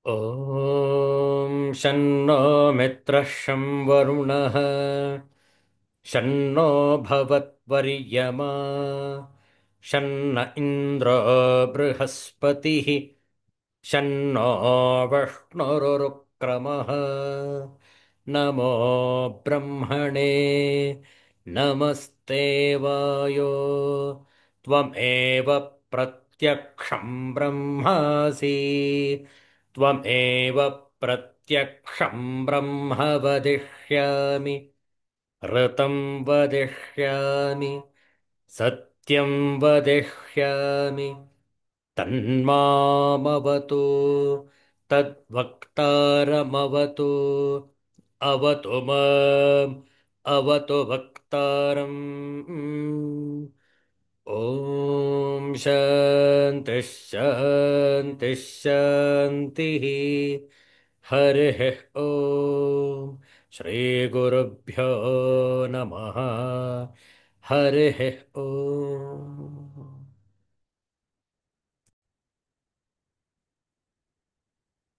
ॐ शन्नो मित्रः शं वरुणः शन्नो भवत्वर्यमा शन्न इन्द्रो बृहस्पतिः शन्नो विष्णुरुक्रमः नमो ब्रह्मणे नमस्ते वायो त्वमेव प्रत्यक्षं ब्रह्मासि त्वमेव प्रत्यक्षं ब्रह्म वदिष्यामि ऋतं वदिष्यामि सत्यं वदिष्यामि तन्मामवतु तद्वक्तारमवतु अवतु माम् अवतु वक्तारम् ॐ शान्तिः शान्तिः शान्तिः हरिः ॐ श्रीगुरुभ्यो नमः हरिः ॐ.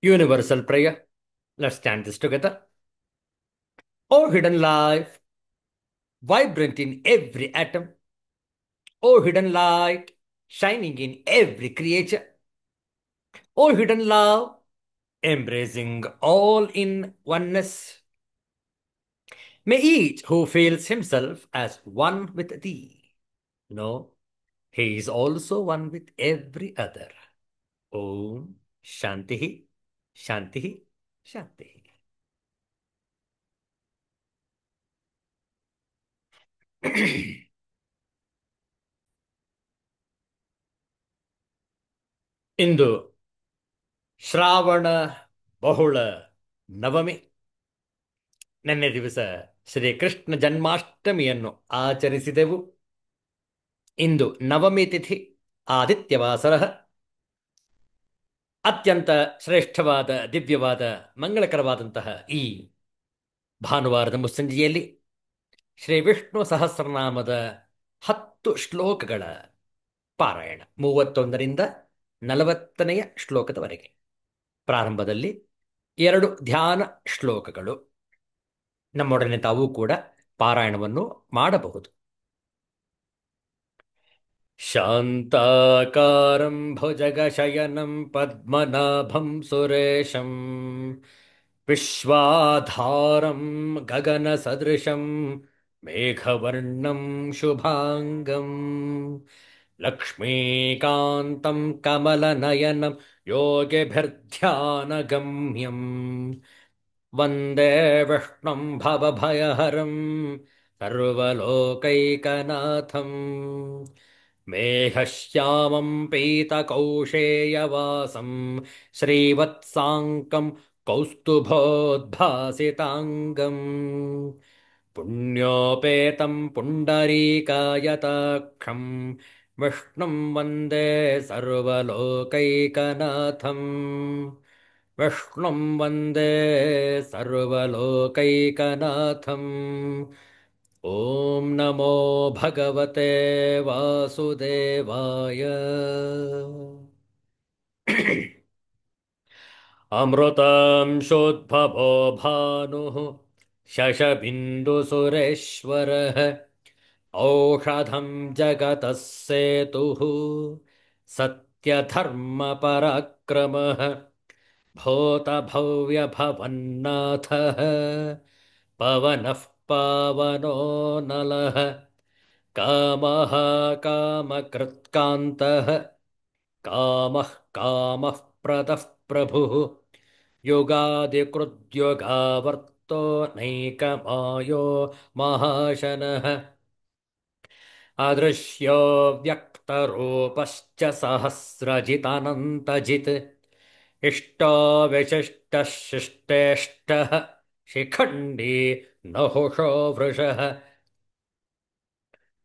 Universal prayer. Let's chant this together. O hidden life, vibrant in every atom. O hidden light, shining in every creature. O hidden love, embracing all in oneness. May each who feels himself as one with thee know he is also one with every other. Om Shanti, Shanti, Shanti. ಇಂದು ಶ್ರಾವಣ ಬಹುಳ ನವಮಿ. ನಿನ್ನೆ ದಿವಸ ಶ್ರೀಕೃಷ್ಣ ಜನ್ಮಾಷ್ಟಮಿಯನ್ನು ಆಚರಿಸಿದೆವು. ಇಂದು ನವಮಿ ತಿಥಿ ಆದಿತ್ಯವಾಸರ. ಅತ್ಯಂತ ಶ್ರೇಷ್ಠವಾದ ದಿವ್ಯವಾದ ಮಂಗಳಕರವಾದಂತಹ ಈ ಭಾನುವಾರದ ಮುಸ್ಸಂಜೆಯಲ್ಲಿ ಶ್ರೀ ವಿಷ್ಣು ಸಹಸ್ರನಾಮದ 10 ಶ್ಲೋಕಗಳ ಪಾರಾಯಣ, 31ರಿಂದ 40ನೆಯ ಶ್ಲೋಕದವರೆಗೆ. ಪ್ರಾರಂಭದಲ್ಲಿ 2 ಧ್ಯಾನ ಶ್ಲೋಕಗಳು. ನಮ್ಮೊಡನೆ ತಾವು ಕೂಡ ಪಾರಾಯಣವನ್ನು ಮಾಡಬಹುದು. ಶಾಂತಾಕಾರಂ ಭುಜಗಶಯನಂ ಪದ್ಮನಾಭಂ ಸುರೇಶಂ ವಿಶ್ವಾಧಾರಂ ಗಗನಸದೃಶಂ ಮೇಘವರ್ಣಂ ಶುಭಾಂಗಂ ಲಕ್ಷ್ಮೀಕಾಂತಂ ಕಮಲನಯನಂ ಯೋಗಿಭಿರ್ಧ್ಯಾನಗಮ್ಯಂ ವಂದೇ ವಿಷ್ಣುಂ ಭವಭಯಹರಂ ಸರ್ವಲೋಕೈಕನಾಥಂ ಮೇಘಶ್ಯಾಮಂ ಪೀತಕೌಶೇಯವಾಸಂ ಶ್ರೀವತ್ಸಾಂಕಂ ಕೌಸ್ತುಭೋದ್ಭಾಸಿತಾಂಗಂ ಪುಣ್ಯೋಪೇತಂ ಪುಂಡರೀಕಾಯತಾಕ್ಷಂ ವಿಷ್ಣುಂ ವಂದೇ ಸರ್ವಲೋಕೈಕನಾಥಂ ವಿಷ್ಣುಂ ವಂದೇ ಸರ್ವಲೋಕೈಕನಾಥಂ. ಓಂ ನಮೋ ಭಗವತೆ ವಾಸುದೇವಾಯ. ಅಮೃತಾಂಶೋದ್ಭವೋ ಭಾನುಃ ಶಶಬಿಂದುಸುರೇಶ್ವರಃ ಔಷಧಂ ಜಗತಃ ಸೇತುಃ ಸತ್ಯಧರ್ಮಪರಾಕ್ರಮಃ ಭೂತಭವ್ಯಭವನ್ನಾಥಃ ಪವನಃ ಪಾವನೋ ನಲಃ ಕಾಮಃ ಕಾಮಕೃತ್ಕಾಂತಃ ಕಾಮಃ ಕಾಮಃ ಪ್ರದಃ ಪ್ರಭುಃ ಯುಗಾದಿಕೃದ್ಯುಗಾವರ್ತೋ ನೈಕಮಾಯೋ ಮಹಾಶನಃ ಅದೃಶ್ಯೋ ವ್ಯಕ್ತರೂಪಶ್ಚ ಸಹಸ್ರಜಿತನಂತಜಿತ್ ಇಷ್ಟೋ ವಿಶಿಷ್ಟಃ ಶಿಷ್ಟೇಷ್ಟಃ ಶಿಖಂಡಿ ನಹುಷೋ ವೃಷಃ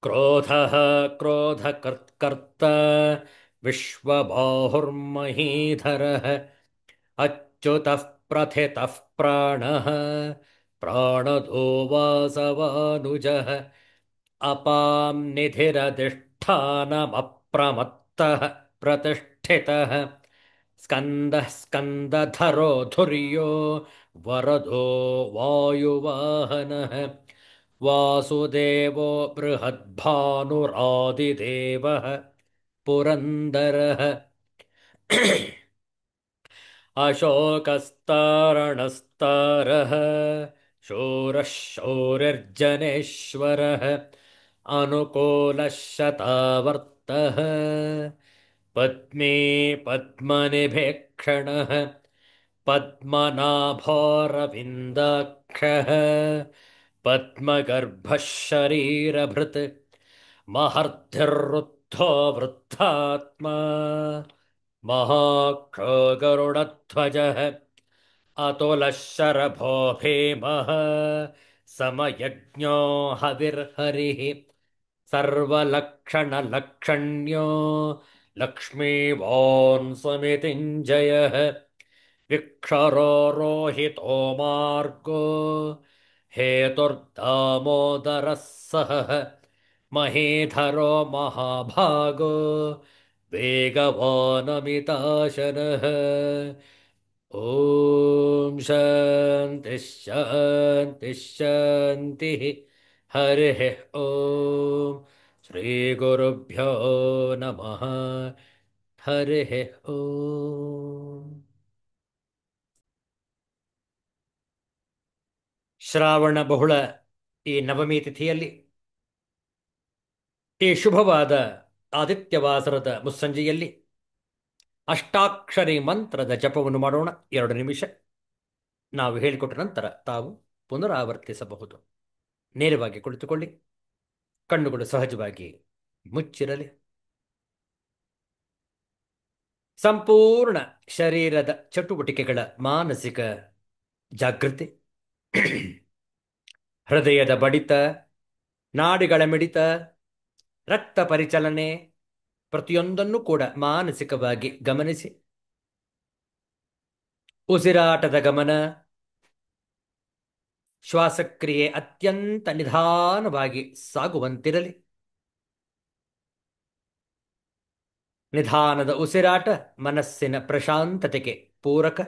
ಕ್ರೋಧಃ ಕ್ರೋಧಕರ್ತ ವಿಶ್ವಬಾಹುರ್ಮಹೀಧರಃ ಅಚ್ಯುತಃ ಪ್ರಥಿತಃ ಪ್ರಾಣಃ ಪ್ರಾಣದೋ ವಾಸವಾನುಜಃ ಅಪಾಂ ನಿಧಿರಧಿಷ್ಠಾನಮಪ್ರಮತ್ತಃ ಪ್ರತಿಷ್ಠಿತಃ स्कन्दः स्कन्दधरो धुर्यो वरदो वायुवाहनः वासुदेवो बृहद्भानुरादिदेवः पुरन्दरः अशोकस्तारणस्तारः शूरः शौरिर्जनेश्वरः अनुकूलः शतावर्तः पद्मे पद्मनिभेक्षणः पद्मनाभोरविन्दाक्षः पद्मगर्भः शरीरभृत् महर्धिर्वृद्धो वृद्धात्मा महाक्षोगरुडध्वजः अतुलः शरभो भीमः समयज्ञो हविर्हरिः सर्वलक्षणलक्षण्यो लक्ष्मीवान् समितिञ्जयः विक्षरो रोहितो मार्गो हेतुर्दामोदरः सहः महीधरो महाभागो वेगवानमिताशनः ॐ शान्तिः शान्तिः शान्तिः हरिः ॐ श्रीगुरुभ्यो नमः हरिः ॐ ಶ್ರಾವಣ ಬಹುಳ ಈ ನವಮಿ ತಿಥಿಯಲ್ಲಿ ಈ ಶುಭವಾದ ಆದಿತ್ಯವಾಸರದ ಮುಸ್ಸಂಜೆಯಲ್ಲಿ ಅಷ್ಟಾಕ್ಷರಿ ಮಂತ್ರದ ಜಪವನ್ನು ಮಾಡೋಣ. 2 ನಿಮಿಷ ನಾವು ಹೇಳಿಕೊಟ್ಟ ನಂತರ ತಾವು ಪುನರಾವರ್ತಿಸಬಹುದು. ನೇರವಾಗಿ ಕುಳಿತುಕೊಳ್ಳಿ. ಕಣ್ಣುಗಳು ಸಹಜವಾಗಿ ಮುಚ್ಚಿರಲಿ. ಸಂಪೂರ್ಣ ಶರೀರದ ಚಟುವಟಿಕೆಗಳ ಮಾನಸಿಕ ಜಾಗೃತಿ, ಹೃದಯದ ಬಡಿತ, ನಾಡಿಗಳ ಮಿಡಿತ, ರಕ್ತ ಪರಿಚಲನೆ ಪ್ರತಿಯೊಂದನ್ನು ಕೂಡ ಮಾನಸಿಕವಾಗಿ ಗಮನಿಸಿ. ಉಸಿರಾಟದ ಗಮನ, ಶ್ವಾಸಕ್ರಿಯೆ ಅತ್ಯಂತ ನಿಧಾನವಾಗಿ ಸಾಗುವಂತಿರಲಿ. ನಿಧಾನದ ಉಸಿರಾಟ ಮನಸ್ಸಿನ ಪ್ರಶಾಂತತೆಗೆ ಪೂರಕ.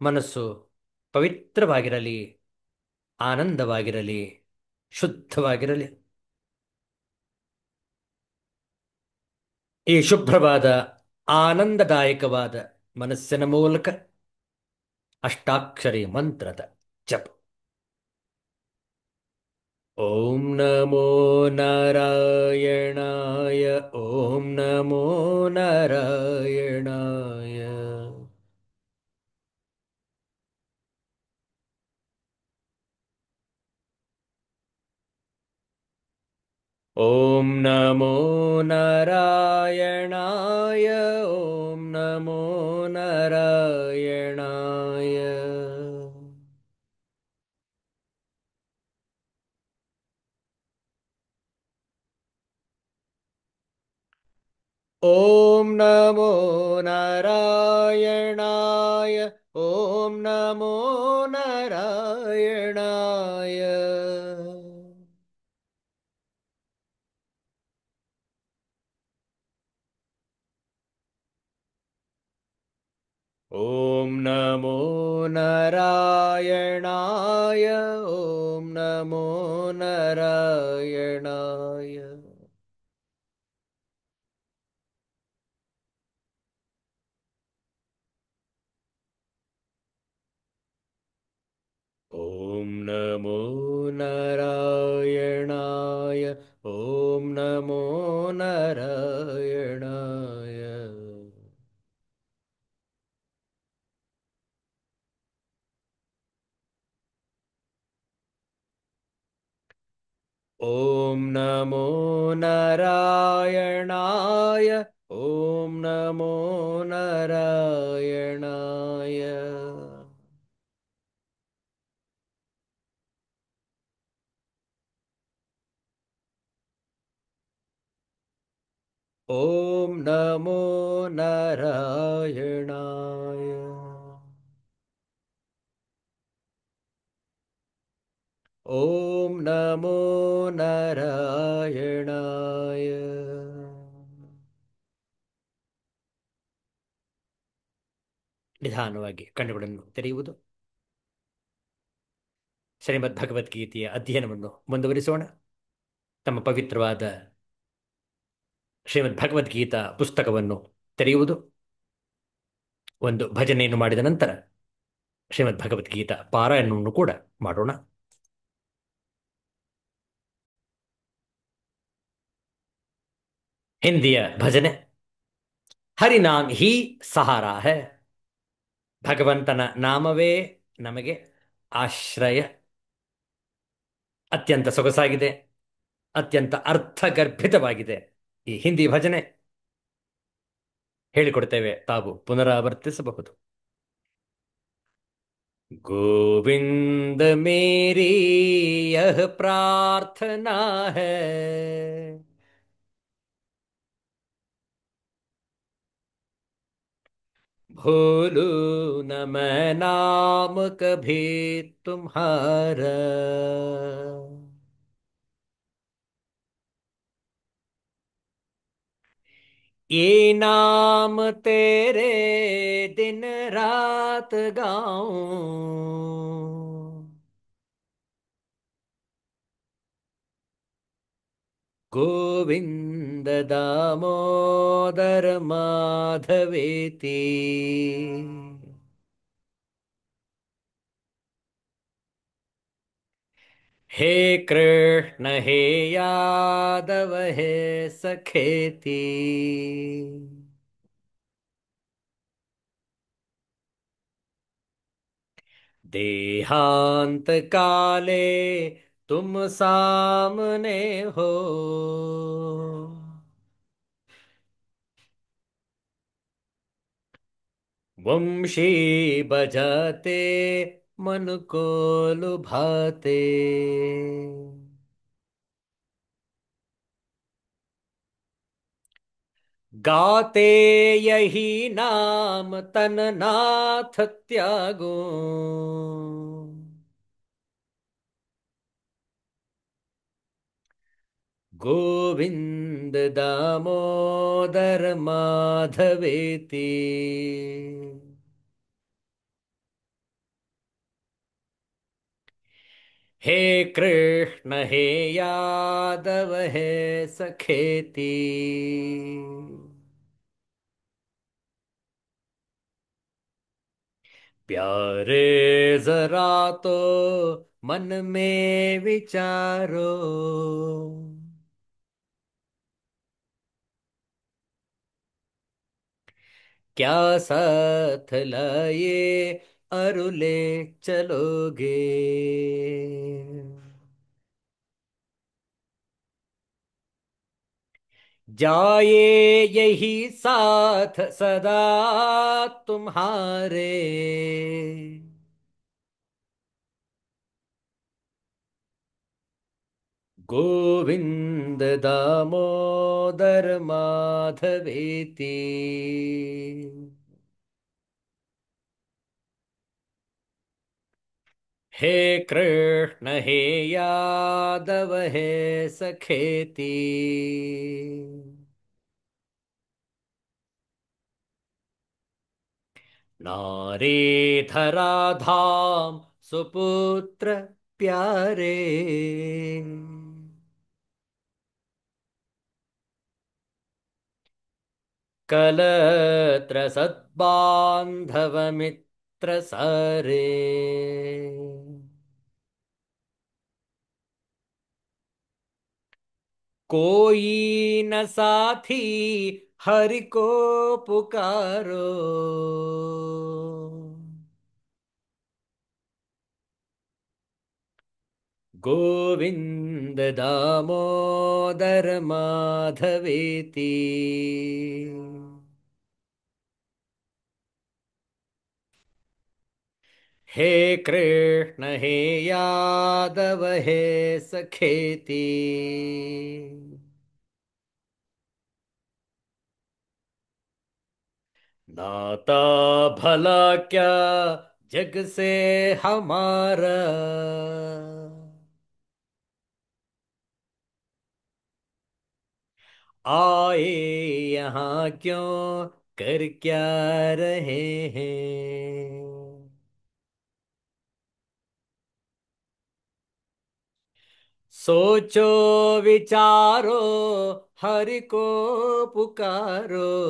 ಮನಸ್ಸು ಪವಿತ್ರವಾಗಿರಲಿ, ಆನಂದವಾಗಿರಲಿ, ಶುದ್ಧವಾಗಿರಲಿ. ಈ ಶುಭ್ರವಾದ ಆನಂದದಾಯಕವಾದ ಮನಸ್ಸಿನ ಮೂಲಕ ಅಷ್ಟಾಕ್ಷರಿ ಮಂತ್ರದ ಜಪ. ಓಂ ನಮೋ ನಾರಾಯಣಾಯ, ಓಂ ನಮೋ ನಾರಾಯಣಾಯ. ಓಂ ನಮೋ ನಾರಾಯಣಾಯ, ಓಂ ನಮೋ ನಾರಾಯಣಾಯ. ಓಂ ನಮೋ ನಾರಾಯಣಾಯ, ಓಂ ನಮೋ ನಾರಾಯಣಾಯ. ಓಂ ನಮೋ ನಾರಾಯಣಾಯ, ಓಂ ನಮೋ ನಾರಾಯಣಾಯ. ಓಂ ನಮೋ ನಾರಾಯಣಾಯ, ಓಂ ನಮೋ ನಾರಾಯಣಾಯ. ಓಂ ನಮೋ ನಾರಾಯಣಾಯ, ಓಂ ನಮೋ ನಾರಾಯಣಾಯ. ಓಂ ನಮೋ ನಾರಾಯಣಾಯ. ಓಂ ನಮೋ ನಾರಾಯಣಾಯ. ನಿಧಾನವಾಗಿ ಕಣ್ಣುಗಳನ್ನು ತೆರೆಯುವುದು. ಶ್ರೀಮದ್ ಭಗವದ್ಗೀತೆಯ ಅಧ್ಯಯನವನ್ನು ಮುಂದುವರಿಸೋಣ. ತಮ್ಮ ಪವಿತ್ರವಾದ ಶ್ರೀಮದ್ ಭಗವದ್ಗೀತಾ ಪುಸ್ತಕವನ್ನು ತೆರೆಯುವುದು. ಒಂದು ಭಜನೆಯನ್ನು ಮಾಡಿದ ನಂತರ ಶ್ರೀಮದ್ ಭಗವದ್ಗೀತಾ ಪಾರಾಯಣವನ್ನು ಕೂಡ ಮಾಡೋಣ. ಹಿಂದಿಯ ಭಜನೆ. ಹರಿನಾಮ್ ಹಿ ಸಹಾರಾ ಹೈ. ಭಗವಂತನ ನಾಮವೇ ನಮಗೆ ಆಶ್ರಯ. ಅತ್ಯಂತ ಸೊಗಸಾಗಿದೆ, ಅತ್ಯಂತ ಅರ್ಥಗರ್ಭಿತವಾಗಿದೆ ಈ ಹಿಂದಿ ಭಜನೆ. ಹೇಳಿಕೊಡ್ತೇವೆ, ತಾವು ಪುನರಾವರ್ತಿಸಬಹುದು. ಗೋವಿಂದ ಮೇರಿ ಯಹ ಪ್ರಾರ್ಥನಾ ಹೈ, भूलू न मैं नाम कभी तुम्हारा। ये नाम तेरे दिन रात गाऊं, गोविंद दामोदर माधवेति। हे कृष्ण हे यादव हे सखेति। देहांत काले तुम सामने हो, वंशी बजाते मन को लुभाते। गाते यही नाम तन नाथ त्यागो, गोविंद दामोदर माधवेति। हे कृष्ण हे यादव हे सखेति। प्यारे जरा तो मन में विचारो, क्या साथ लाए अरुले चलोगे। जाए यही साथ सदा तुम्हारे, गोविंद दामोदर माधवेति। हे कृष्ण हे यादव हे सखेति। नारे धरा धाम सुपुत्र प्यारे, कलत्र सद्बांधव मित्र सारे। कोई न साथी हरि को पुकारो, गोविंद दामोदर माधवेति। हे कृष्ण हे यादव हे सखेति। नाता भला क्या जग से हमारा, आए यहाँ क्यों कर क्या रहे हैं। सोचो विचारो हरि को पुकारो।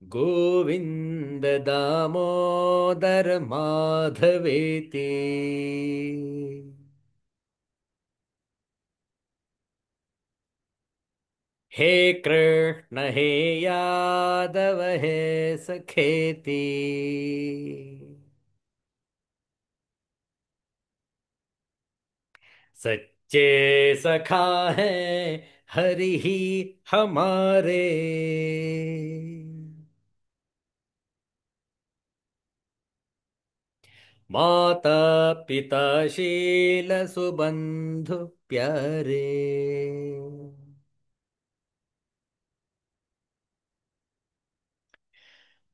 गोविंद दामोदर माधवेति। हे कृष्ण हे यादव हे सखेति। सच्चे सखा है हरि ही हमारे। माता पिता शील सुबंधु प्यारे।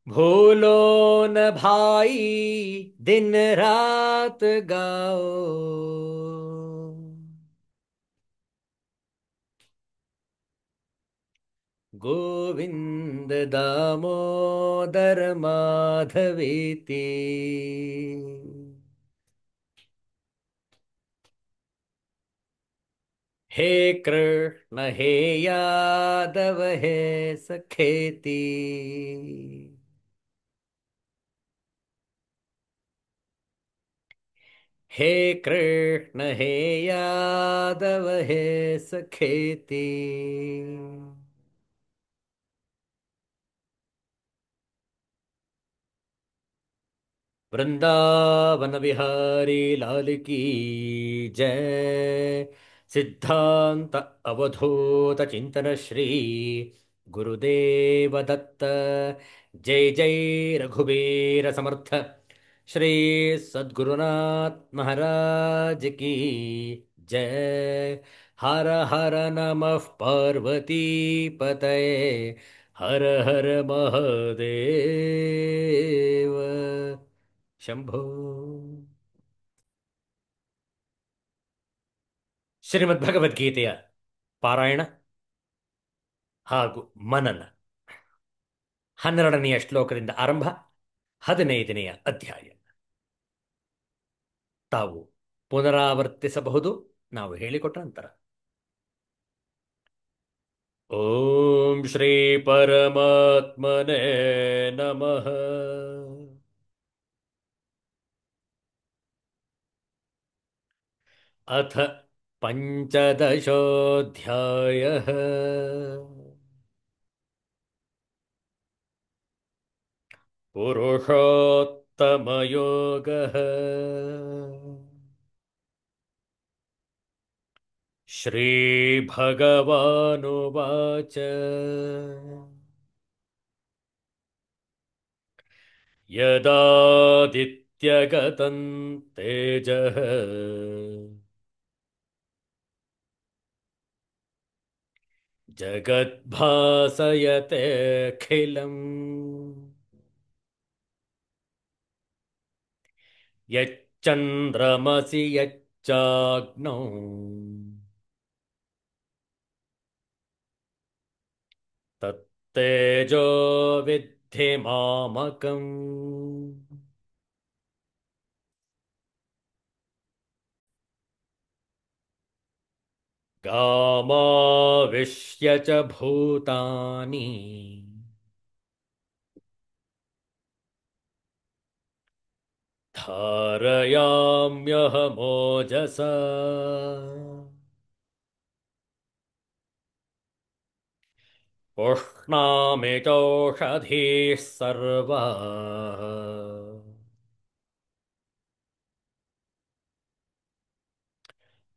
भूलो न भाई दिन रात गाओ। गोविंद दामोदर माधवेति। हे कृष्ण हे यादव हे सखेति। हे कृष्ण हे यादव हे सखेति। वृंदावन बिहारी लाल की जय। सिद्धांत अवधूत चिंतन श्री गुरुदेव दत्त। जय जय रघुवीर समर्थ श्री सद्गुरुनाथ महाराज की जय। हर हर नमः पार्वती पतये। हर हर महादेव ಶಂಭೋ. ಶ್ರೀಮದ್ ಭಗವದ್ಗೀತೆಯ ಪಾರಾಯಣ ಹಾಗೂ ಮನನ 12ನೆಯ ಶ್ಲೋಕದಿಂದ ಆರಂಭ. 15ನೆಯ ಅಧ್ಯಾಯ ತಾವು ಪುನರಾವರ್ತಿಸಬಹುದು ನಾವು ಹೇಳಿಕೊಟ್ಟ ನಂತರ. ಓಂ ಶ್ರೀ ಪರಮಾತ್ಮನೇ ನಮಃ. ಅಥ ಪಂಚದಶೋऽಧ್ಯಾಯः. पुरुषोत्तमयोगः. श्रीभगवानुवाच यदादित्यगतं तेजः जगद्भासयतेऽखिलम् यच्चन्द्रमसि यच्चाग्नौ तत्तेजो विद्धि मामकम्. गामाविश्य च भूतानि धारयाम्यहमोजसा. पुष्णामि चौषधीः सर्वाः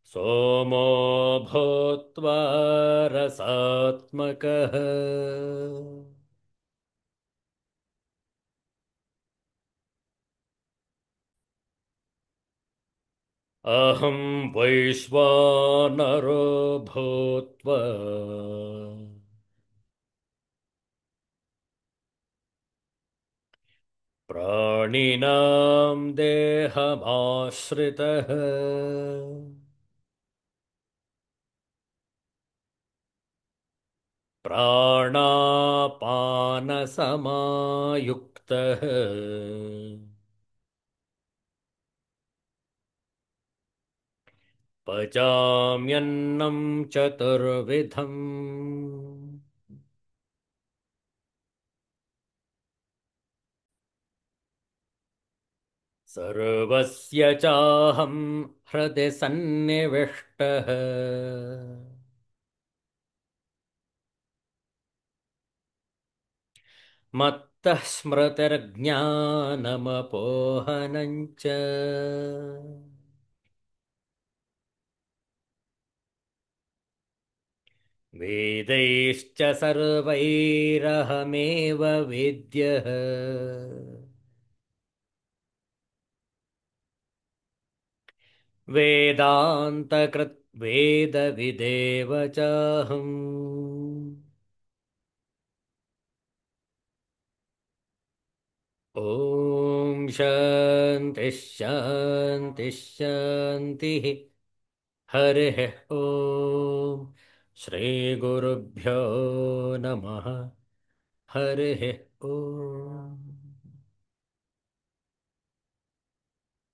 सोमो भूत्वा रसात्मकः. अहं वैश्वानरो भूत्वा प्राणिनां देहमाश्रितः ಪ್ರಾಣಾಪಾನಸಮಾಯುಕ್ತಃ ಪಚಾಮ್ಯನ್ನಂ ಚತುರ್ವಿಧಂ ಸರ್ವಸ್ಯ ಚಾಹಂ ಹೃದಯ ಸನ್ನಿವಿಷ್ಟಃ ಮತ್ತಃ ಸ್ಮೃತಿರ್ಜ್ಞಾನಮಪೋಹನಂಚ ವೇದೈಶ್ಚ ಸರ್ವೈರಹಮೇವ ವೇದ್ಯಃ ವೇದಾಂತಕೃತ್ ವೇದವಿದೇವ ಚಾಹಂ ಓಂ ಶಾಂತಿ ಶಾಂತಿ ಶಾಂತಿ ಹರಿ ಓಂ ಶ್ರೀ ಗುರುಭ್ಯೋ ನಮಃ ಹರಿ ಓಂ.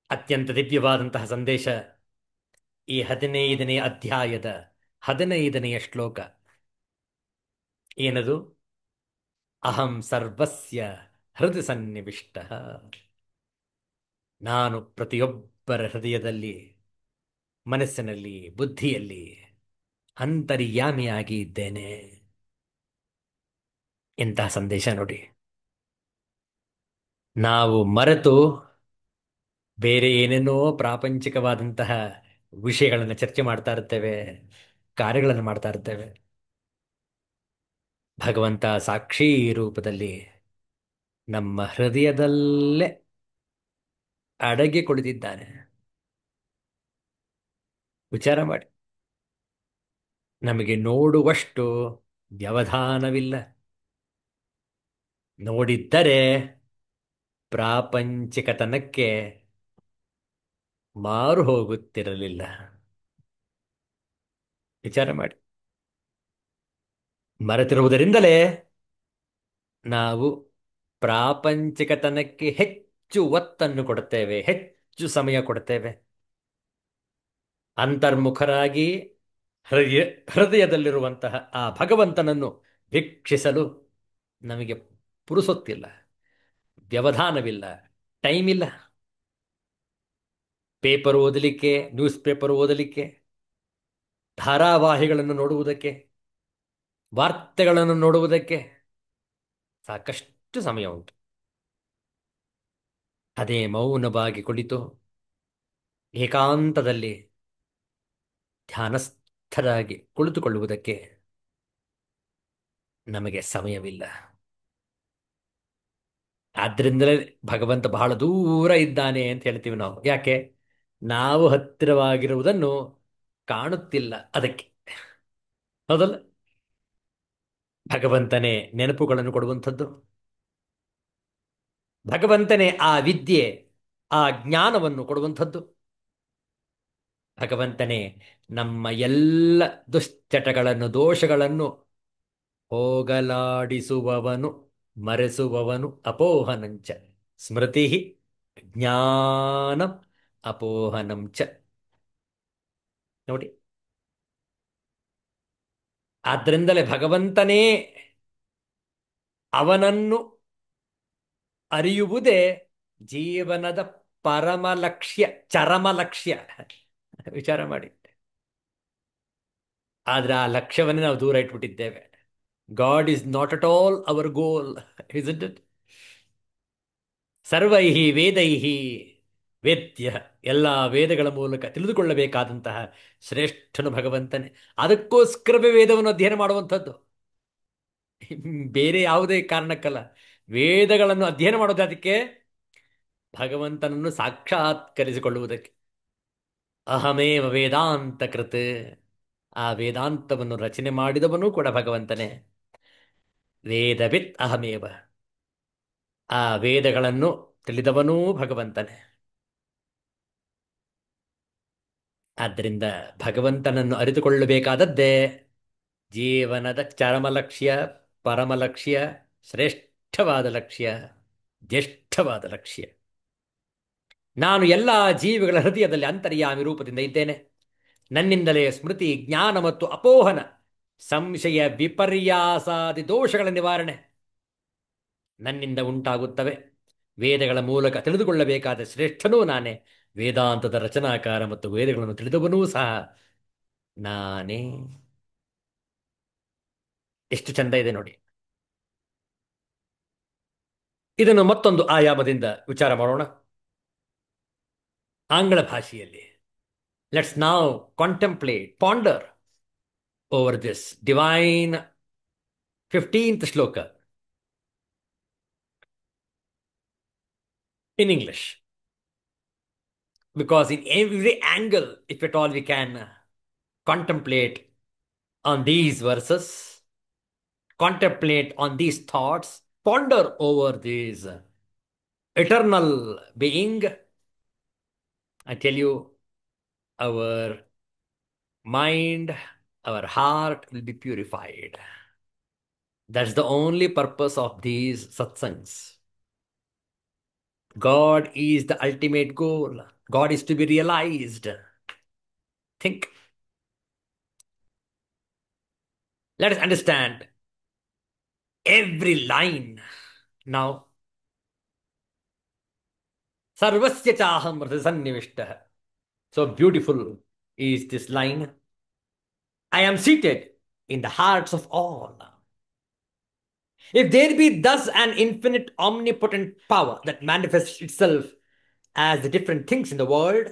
ಅತ್ಯಂತ ದಿವ್ಯವಾದಂತಹ ಸಂದೇಶ ಈ 15ನೇ ಅಧ್ಯಾಯದ 15ನೆಯ ಶ್ಲೋಕ. ಏನದು? ಅಹಂ ಸರ್ವಸ್ಯ ಹೃದಯ ಸನ್ನಿವಿಷ್ಟ. ನಾನು ಪ್ರತಿಯೊಬ್ಬರ ಹೃದಯದಲ್ಲಿ, ಮನಸ್ಸಿನಲ್ಲಿ, ಬುದ್ಧಿಯಲ್ಲಿ ಅಂತರ್ಯಾಮಿಯಾಗಿ ಇದ್ದೇನೆ. ಇಂತಹ ಸಂದೇಶ ನೋಡಿ. ನಾವು ಮರೆತು ಬೇರೆ ಏನೇನೋ ಪ್ರಾಪಂಚಿಕವಾದಂತಹ ವಿಷಯಗಳನ್ನು ಚರ್ಚೆ ಮಾಡ್ತಾ ಇರ್ತೇವೆ, ಕಾರ್ಯಗಳನ್ನು ಮಾಡ್ತಾ ಇರ್ತೇವೆ. ಭಗವಂತ ಸಾಕ್ಷಿ ರೂಪದಲ್ಲಿ ನಮ್ಮ ಹೃದಯದಲ್ಲೇ ಅಡಗಿ ಕುಳಿತಿದ್ದಾನೆ. ವಿಚಾರ ಮಾಡಿ. ನಮಗೆ ನೋಡುವಷ್ಟು ವ್ಯವಧಾನವಿಲ್ಲ. ನೋಡಿದ್ದರೆ ಪ್ರಾಪಂಚಿಕತನಕ್ಕೆ ಮಾರು ಹೋಗುತ್ತಿರಲಿಲ್ಲ. ವಿಚಾರ ಮಾಡಿ. ಮರೆತಿರುವುದರಿಂದಲೇ ನಾವು ಪ್ರಾಪಂಚಿಕತನಕ್ಕೆ ಹೆಚ್ಚು ಒತ್ತನ್ನು ಕೊಡುತ್ತೇವೆ, ಹೆಚ್ಚು ಸಮಯ ಕೊಡುತ್ತೇವೆ. ಅಂತರ್ಮುಖರಾಗಿ ಹೃದಯ ಹೃದಯದಲ್ಲಿರುವಂತಹ ಆ ಭಗವಂತನನ್ನು ವೀಕ್ಷಿಸಲು ನಮಗೆ ಪುರುಸೊತ್ತಿಲ್ಲ, ವ್ಯವಧಾನವಿಲ್ಲ, ಟೈಮ್ ಇಲ್ಲ. ಪೇಪರ್ ಓದಲಿಕ್ಕೆ, ನ್ಯೂಸ್ ಪೇಪರ್ ಓದಲಿಕ್ಕೆ, ಧಾರಾವಾಹಿಗಳನ್ನು ನೋಡುವುದಕ್ಕೆ, ವಾರ್ತೆಗಳನ್ನು ನೋಡುವುದಕ್ಕೆ ಸಾಕಷ್ಟು ಸಮಯ ಉಂಟು. ಅದೇ ಮೌನವಾಗಿ ಕುಳಿತು ಏಕಾಂತದಲ್ಲಿ ಧ್ಯಾನಸ್ಥರಾಗಿ ಕುಳಿತುಕೊಳ್ಳುವುದಕ್ಕೆ ನಮಗೆ ಸಮಯವಿಲ್ಲ. ಆದ್ರಿಂದಲೇ ಭಗವಂತ ಬಹಳ ದೂರ ಇದ್ದಾನೆ ಅಂತ ಹೇಳ್ತೀವಿ ನಾವು. ಯಾಕೆ? ನಾವು ಹತ್ತಿರವಾಗಿರುವುದನ್ನು ಕಾಣುತ್ತಿಲ್ಲ, ಅದಕ್ಕೆ. ಹೌದಲ್ಲ? ಭಗವಂತನೇ ನೆನಪುಗಳನ್ನು ಕೊಡುವಂಥದ್ದು. ಭಗವಂತನೇ ಆ ವಿದ್ಯೆ, ಆ ಜ್ಞಾನವನ್ನು ಕೊಡುವಂಥದ್ದು. ಭಗವಂತನೇ ನಮ್ಮ ಎಲ್ಲ ದುಶ್ಚಟಗಳನ್ನು, ದೋಷಗಳನ್ನು ಹೋಗಲಾಡಿಸುವವನು, ಮರೆಸುವವನು. ಅಪೋಹನಂಚ ಸ್ಮೃತಿ ಜ್ಞಾನಂ ಅಪೋಹನಂಚ. ನೋಡಿ, ಆದ್ರಿಂದಲೇ ಭಗವಂತನೇ ಅವನನ್ನು ಅರಿಯುವುದೇ ಜೀವನದ ಪರಮ ಲಕ್ಷ್ಯ, ಚರಮ ಲಕ್ಷ್ಯ. ವಿಚಾರ ಮಾಡಿ. ಆದ್ರೆ ಆ ಲಕ್ಷ್ಯವನ್ನೇ ನಾವು ದೂರ ಇಟ್ಬಿಟ್ಟಿದ್ದೇವೆ. God is not at all our goal, isn't it? ಸರ್ವೈಹಿ ವೇದೈಹಿ ವೇದ್ಯ. ಎಲ್ಲ ವೇದಗಳ ಮೂಲಕ ತಿಳಿದುಕೊಳ್ಳಬೇಕಾದಂತಹ ಶ್ರೇಷ್ಠನು ಭಗವಂತನೇ. ಅದಕ್ಕೋಸ್ಕರವೇ ವೇದವನ್ನು ಅಧ್ಯಯನ ಮಾಡುವಂಥದ್ದು, ಬೇರೆ ಯಾವುದೇ ಕಾರಣಕ್ಕಲ್ಲ. ವೇದಗಳನ್ನು ಅಧ್ಯಯನ ಮಾಡೋದು ಅದಕ್ಕೆ, ಭಗವಂತನನ್ನು ಸಾಕ್ಷಾತ್ಕರಿಸಿಕೊಳ್ಳುವುದಕ್ಕೆ. ಅಹಮೇವ ವೇದಾಂತ ಕೃತ್. ಆ ವೇದಾಂತವನ್ನು ರಚನೆ ಮಾಡಿದವನು ಕೂಡ ಭಗವಂತನೇ. ವೇದವಿತ್ ಅಹಮೇವ. ಆ ವೇದಗಳನ್ನು ತಿಳಿದವನೂ ಭಗವಂತನೇ. ಆದ್ದರಿಂದ ಭಗವಂತನನ್ನು ಅರಿತುಕೊಳ್ಳಬೇಕಾದದ್ದೇ ಜೀವನದ ಚರಮ ಲಕ್ಷ್ಯ, ಪರಮ ಲಕ್ಷ್ಯ, ಶ್ರೇಷ್ಠವಾದ ಲಕ್ಷ್ಯ, ಜ್ಯೇಷ್ಠವಾದ ಲಕ್ಷ್ಯ. ನಾನು ಎಲ್ಲ ಜೀವಿಗಳ ಹೃದಯದಲ್ಲಿ ಅಂತರ್ಯಾಮಿ ರೂಪದಿಂದ ಇದ್ದೇನೆ. ನನ್ನಿಂದಲೇ ಸ್ಮೃತಿ, ಜ್ಞಾನ ಮತ್ತು ಅಪೋಹನ, ಸಂಶಯ, ವಿಪರ್ಯಾಸಾದಿ ದೋಷಗಳ ನಿವಾರಣೆ ನನ್ನಿಂದ ಉಂಟಾಗುತ್ತವೆ. ವೇದಗಳ ಮೂಲಕ ತಿಳಿದುಕೊಳ್ಳಬೇಕಾದ ಶ್ರೇಷ್ಠನೂ ನಾನೇ. ವೇದಾಂತದ ರಚನಾಕಾರ ಮತ್ತು ವೇದಗಳನ್ನು ತಿಳಿದವನೂ ಸಹ ನಾನೇ. ಎಷ್ಟು ಚಂದ ಇದೆ ನೋಡಿ. ಇದನ್ನು ಮತ್ತೊಂದು ಆಯಾಮದಿಂದ ವಿಚಾರ ಮಾಡೋಣ. ಆಂಗ್ಲ ಭಾಷೆಯಲ್ಲಿ ಲೆಟ್ಸ್ ನಾವ್ contemplate, ponder over this divine 15th ಶ್ಲೋಕ in English. Because in every angle, if at all we can contemplate on these verses, contemplate on these thoughts, ponder over this eternal being, I tell you, our mind, our heart will be purified. That's the only purpose of these satsangs. God is the ultimate goal. God is to be realized. Think. Let us understand every line now. Sarvasya chaham hridasannivishtaha. So beautiful is this line. I am seated in the hearts of all. If there be thus an infinite omnipotent power that manifests itself as the different things in the world,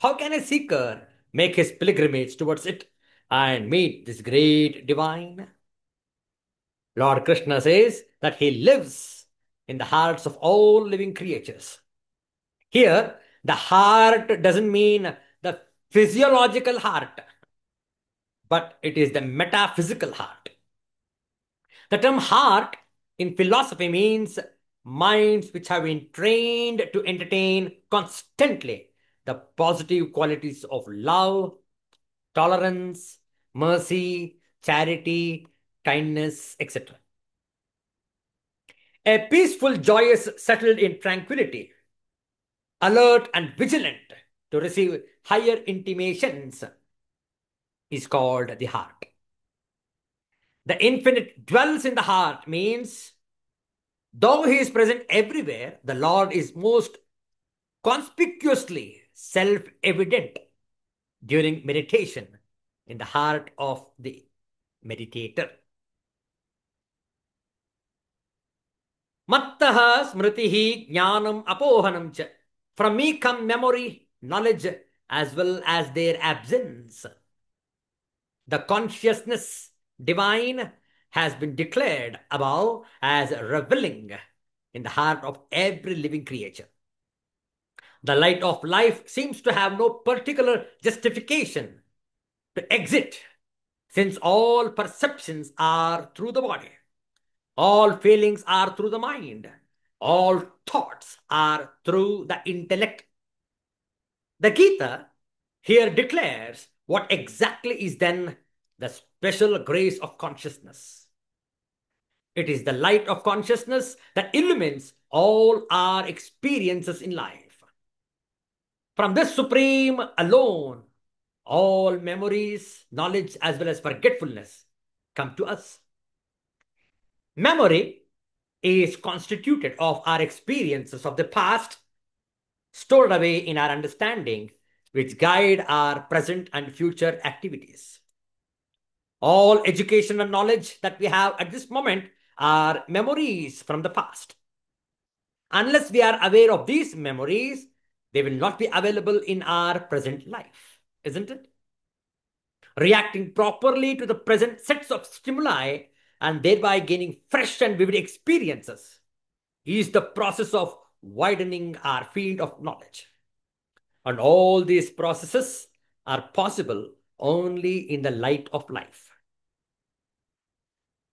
how can a seeker make his pilgrimage towards it and meet this great divine? Lord Krishna says that he lives in the hearts of all living creatures. Here, the heart doesn't mean the physiological heart, but it is the metaphysical heart. The term heart in philosophy means minds which have been trained to entertain constantly the positive qualities of love, tolerance, mercy, charity, kindness, etc. A peaceful, joyous, settled in tranquility, alert and vigilant to receive higher intimations is called the heart. The infinite dwells in the heart means though he is present everywhere, the Lord is most conspicuously self-evident during meditation in the heart of the meditator. Mattaha smritihi jnanam apohanam cha. From me come memory, knowledge, as well as their absence. The consciousness divine has been declared above as revealing in the heart of every living creature. The light of life seems to have no particular justification to exit, since all perceptions are through the body, all feelings are through the mind, all thoughts are through the intellect. The Gita here declares what exactly is then the special grace of consciousness. It is the light of consciousness that illumines all our experiences in life. From this supreme alone, all memories, knowledge, as well as forgetfulness come to us. Memory is constituted of our experiences of the past stored away in our understanding, which guide our present and future activities. All education and knowledge that we have at this moment are memories from the past. Unless we are aware of these memories, they will not be available in our present life, isn't it? Reacting properly to the present sets of stimuli and thereby gaining fresh and vivid experiences is the process of widening our field of knowledge. And all these processes are possible only in the light of life.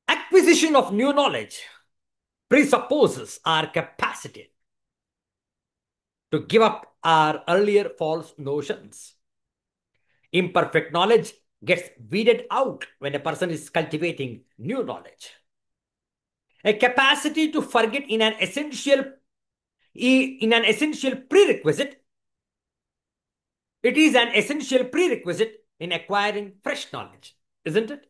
Acquisition of new knowledge presupposes our capacity to give up our earlier false notions. Imperfect knowledge gets weeded out when a person is cultivating new knowledge. A capacity to forget in an essential prerequisite. It is an essential prerequisite in acquiring fresh knowledge, isn't it?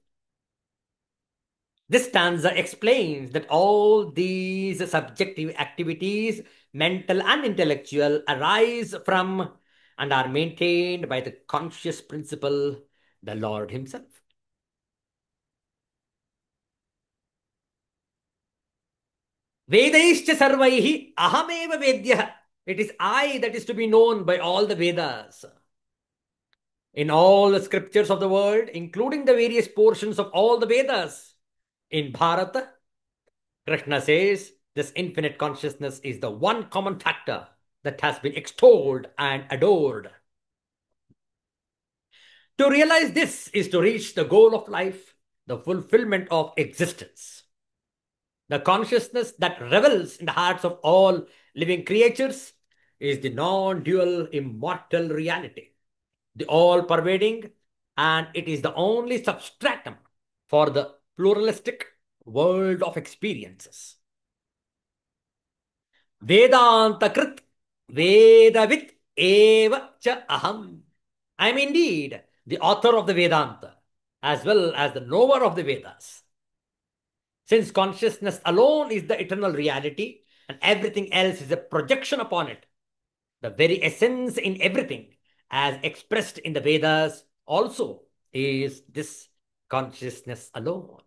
This stanza explains that all these subjective activities, mental and intellectual, arise from and are maintained by the conscious principle, the Lord Himself. Vedaischa sarvaihi ahameva vedyah. It is I that is to be known by all the Vedas. In all the scriptures of the world, including the various portions of all the Vedas, in Bharata, Krishna says this infinite consciousness is the one common factor that has been extolled and adored. To realize this is to reach the goal of life, the fulfillment of existence. The consciousness that revels in the hearts of all living creatures is the non-dual immortal reality, the all-pervading, and it is the only substratum for the pluralistic world of experiences. Vedanta krit Vedavit eva cha aham. I am indeed the author of the Vedanta as well as the knower of the Vedas. Since consciousness alone is the eternal reality and everything else is a projection upon it, the very essence in everything, as expressed in the Vedas, also is this consciousness alone.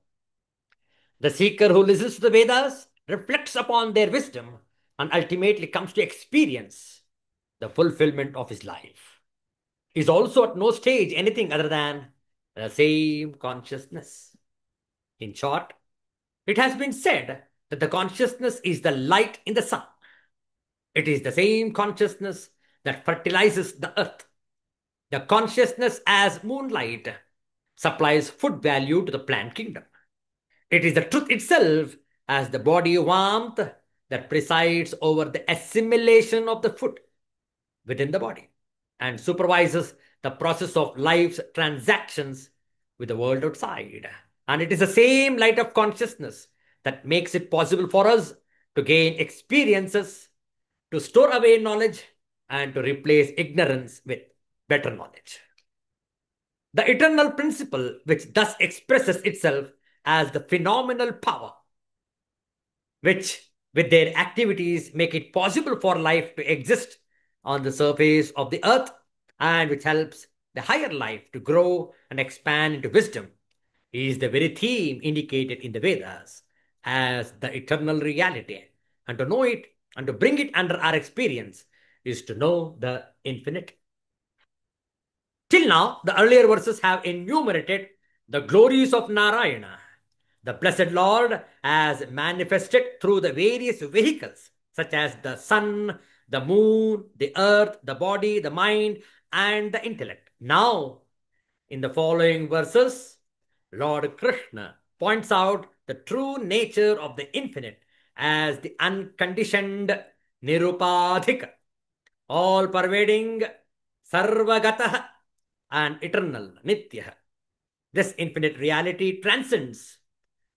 The seeker who listens to the Vedas reflects upon their wisdom and ultimately comes to experience the fulfillment of his life. Is also at no stage anything other than the same consciousness. In short, it has been said that the consciousness is the light in the sun. It is the same consciousness that fertilizes the earth. The consciousness as moonlight supplies food value to the plant kingdom. It is the truth itself as the body warmth that presides over the assimilation of the food within the body and supervises the process of life's transactions with the world outside. And it is the same light of consciousness that makes it possible for us to gain experiences, to store away knowledge, and to replace ignorance with better knowledge. The eternal principle, which thus expresses itself as the phenomenal power, which with their activities make it possible for life to exist on the surface of the earth, and which helps the higher life to grow and expand into wisdom, is the very theme indicated in the Vedas as the eternal reality. And to know it and to bring it under our experience is to know the infinite. Till now, the earlier verses have enumerated the glories of Narayana, the blessed Lord, as manifested through the various vehicles, such as the sun, the moon, the earth, the body, the mind, and the intellect. Now, in the following verses, Lord Krishna points out the true nature of the infinite as the unconditioned Nirupadhika, all-pervading Sarvagataha, and eternal Nitya. This infinite reality transcends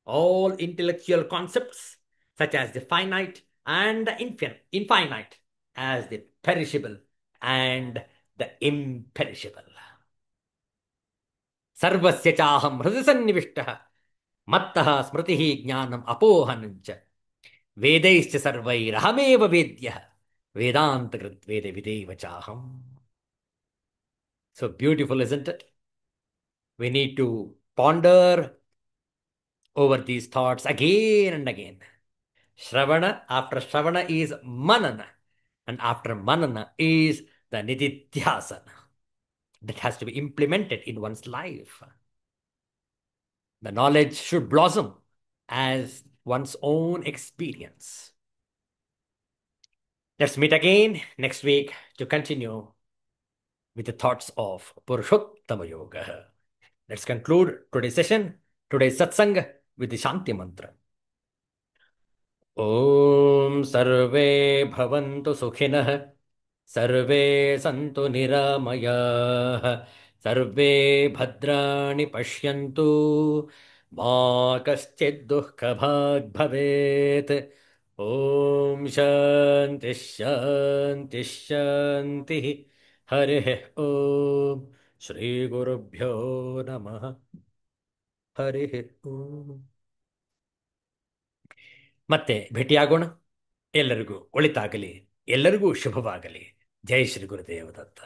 all intellectual concepts such as the finite and the infinite, as the perishable and the imperishable. Sarvasya chaham hridasannivishtaha mattaha smritihi jnanam apohanancha vedaischa sarvairahameva vedyah vedanta krit veda videva chaham. So beautiful, isn't it? We need to ponder over these thoughts again and again. Shravana, after Shravana is Manana, and after Manana is the Nididhyasana. That has to be implemented in one's life. The knowledge should blossom as one's own experience. Let's meet again next week to continue with the thoughts of Purushottama Yoga. Let's conclude today's session, today's satsang with the Shanti mantra. ॐ सर्वे भवन्तु सुखिनः सर्वे सन्तु निरामयाः ಸರ್ವೇ ಭದ್ರಾಣಿ ಪಶ್ಯಂತು ಮಾ ಕಶ್ಚಿತ್ ದುಃಖಭಾಗ್ ಭವೇತ್. ಓಂ ಶಾಂತಿ ಶಾಂತಿ ಶಾಂತಿ. ಹರಿ ಓಂ. ಶ್ರೀ ಗುರುಭ್ಯೋ ನಮಃ. ಹರಿ ಓಂ. ಮತ್ತೆ ಭೇಟಿಯಾಗೋಣ. ಎಲ್ಲರಿಗೂ ಒಳಿತಾಗಲಿ, ಎಲ್ಲರಿಗೂ ಶುಭವಾಗಲಿ. ಜೈ ಶ್ರೀ ಗುರುದೇವ ದತ್ತ.